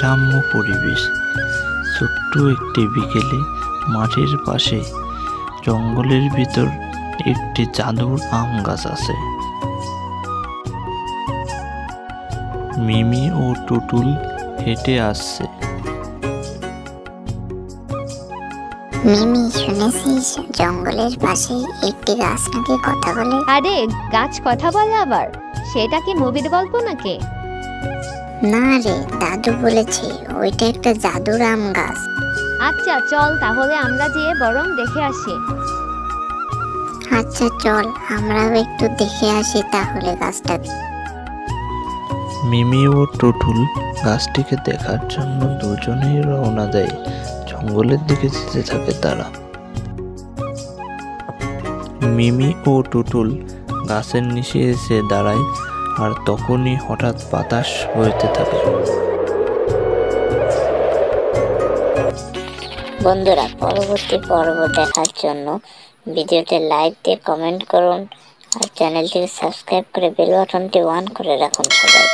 গ্রাম্য পরিবেশ। ছোট্ট একটি বিকেলে মাঠের পাশে জঙ্গলের ভিতর একটি জাদুর আম গাছ আছে। মিমি ও টুটুল হেঁটে আসছে। মিমি, শুনেছিস জঙ্গলের পাশে একটি গাছ নাকি কথা বলে? আরে গাছ কথা বলে আবার? সেটা কি মুভির গল্প নাকি? না রে, দাদু বলেছে ওইটা একটা জাদুর আম গাছ। আচ্ছা চল তাহলে আমরা যেয়ে বরং দেখে আসি। আচ্ছা চল, আমরাও একটু দেখে আসি তাহলে গাছটা। মিমি ও টুটুল গাছটিকে দেখার জন্য দুজনেই রওনা দেয়। জঙ্গলের দিকে যেতে থাকে তারা। মিমি ও টুটুল গাছের নিচে এসে দাঁড়ায়, আর তখনই হঠাৎ বাতাস বইতে থাকে। বন্ধুরা, পরবর্তী পর্ব দেখার জন্য ভিডিওতে লাইক দিয়ে কমেন্ট করুন আর চ্যানেলটিকে সাবস্ক্রাইব করে বেল বাটনটি অন করে রাখুন সবাই।